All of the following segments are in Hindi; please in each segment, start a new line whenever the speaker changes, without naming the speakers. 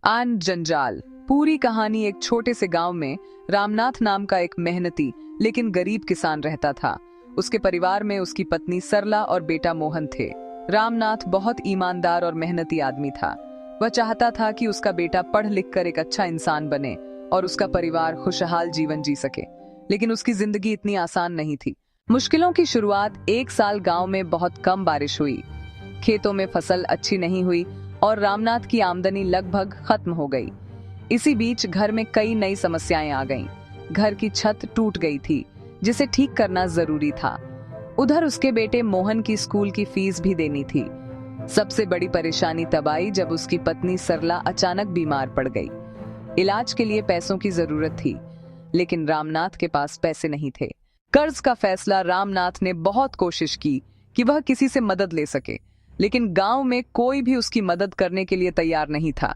आन जंजाल। पूरी कहानी एक छोटे से गांव में रामनाथ नाम का एक मेहनती लेकिन गरीब किसान रहता था। उसके परिवार में उसकी पत्नी सरला और बेटा मोहन थे। रामनाथ बहुत ईमानदार और मेहनती आदमी था। वह चाहता था कि उसका बेटा पढ़ लिख कर एक अच्छा इंसान बने और उसका परिवार खुशहाल जीवन जी सके। लेकिन उसकी जिंदगी इतनी आसान नहीं थी। मुश्किलों की शुरुआत एक साल गांव में बहुत कम बारिश हुई। खेतों में फसल अच्छी नहीं हुई और रामनाथ की आमदनी लगभग खत्म हो गई। इसी बीच घर में कई नई समस्याएं आ गईं। घर की छत टूट गई थी, जिसे ठीक करना जरूरी था। उधर उसके बेटे मोहन की स्कूल की फीस भी देनी थी। सबसे बड़ी परेशानी तब आई जब उसकी पत्नी सरला अचानक बीमार पड़ गई। इलाज के लिए पैसों की जरूरत थी, लेकिन रामनाथ के पास पैसे नहीं थे। कर्ज का फैसला रामनाथ ने बहुत कोशिश की कि वह किसी से मदद ले सके, लेकिन गांव में कोई भी उसकी मदद करने के लिए तैयार नहीं था।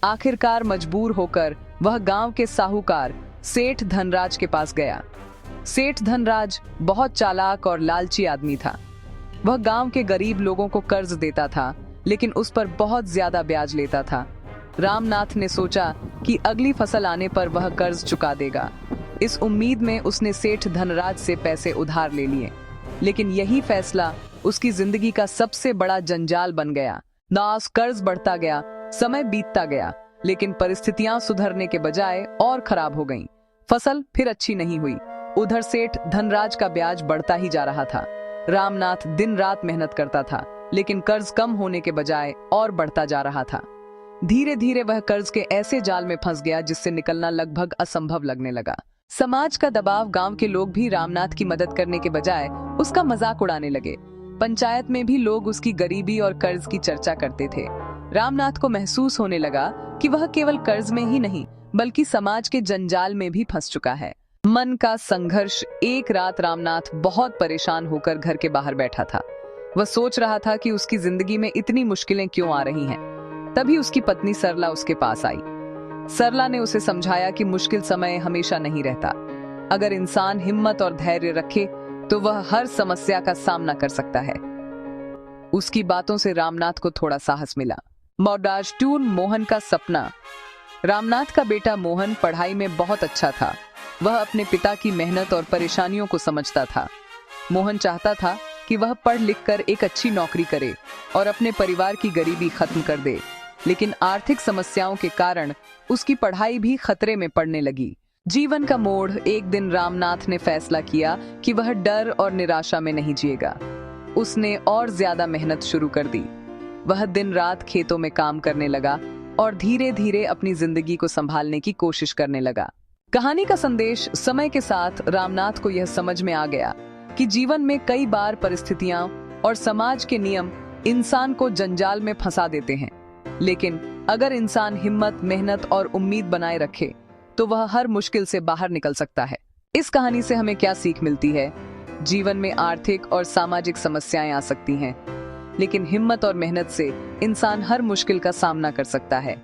आखिरकार मजबूर होकर वह गांव के साहूकार सेठ धनराज के पास गया। सेठ धनराज बहुत चालाक और लालची आदमी था। वह गांव के गरीब लोगों को कर्ज देता था, लेकिन उस पर बहुत ज्यादा ब्याज लेता था। रामनाथ ने सोचा कि अगली फसल आने पर वह कर्ज चुका देगा। इस उम्मीद में उसने सेठ धनराज से पैसे उधार ले लिए, लेकिन यही फैसला उसकी जिंदगी का सबसे बड़ा जंजाल बन गया। नास कर्ज बढ़ता गया, समय बीतता गया, लेकिन परिस्थितियां सुधरने के बजाय और खराब हो गईं। फसल फिर अच्छी नहीं हुई। उधर सेठ धनराज का ब्याज बढ़ता ही जा रहा था। रामनाथ दिन रात मेहनत करता था, लेकिन कर्ज कम होने के बजाय और बढ़ता जा रहा था। धीरे धीरे वह कर्ज के ऐसे जाल में फंस गया जिससे निकलना लगभग असंभव लगने लगा। समाज का दबाव, गांव के लोग भी रामनाथ की मदद करने के बजाय उसका मजाक उड़ाने लगे। पंचायत में भी लोग उसकी गरीबी और कर्ज की चर्चा करते थे। रामनाथ को महसूस होने लगा कि वह केवल कर्ज में ही नहीं, बल्कि समाज के जंजाल में भी फंस चुका है। मन का संघर्ष। एक रात रामनाथ बहुत परेशान होकर घर के बाहर बैठा था। वह सोच रहा था कि उसकी जिंदगी में इतनी मुश्किलें क्यों आ रही हैं। तभी उसकी पत्नी सरला उसके पास आई। सरला ने उसे समझाया कि मुश्किल समय हमेशा नहीं रहता। अगर इंसान हिम्मत और धैर्य रखे तो वह हर समस्या का सामना कर सकता है। उसकी बातों से रामनाथ को थोड़ा साहस मिला। मॉडर्न मोहन का सपना। रामनाथ का बेटा मोहन पढ़ाई में बहुत अच्छा था। वह अपने पिता की मेहनत और परेशानियों को समझता था। मोहन चाहता था कि वह पढ़ लिख कर एक अच्छी नौकरी करे और अपने परिवार की गरीबी खत्म कर दे, लेकिन आर्थिक समस्याओं के कारण उसकी पढ़ाई भी खतरे में पड़ने लगी। जीवन का मोड़। एक दिन रामनाथ ने फैसला किया कि वह डर और निराशा में नहीं जिएगा। उसने और ज्यादा मेहनत शुरू कर दी। वह दिन रात खेतों में काम करने लगा और धीरे धीरे अपनी जिंदगी को संभालने की कोशिश करने लगा। कहानी का संदेश। समय के साथ रामनाथ को यह समझ में आ गया कि जीवन में कई बार परिस्थितियां और समाज के नियम इंसान को जंजाल में फंसा देते हैं, लेकिन अगर इंसान हिम्मत, मेहनत और उम्मीद बनाए रखे तो वह हर मुश्किल से बाहर निकल सकता है। इस कहानी से हमें क्या सीख मिलती है? जीवन में आर्थिक और सामाजिक समस्याएं आ सकती हैं, लेकिन हिम्मत और मेहनत से इंसान हर मुश्किल का सामना कर सकता है।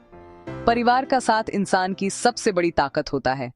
परिवार का साथ इंसान की सबसे बड़ी ताकत होता है।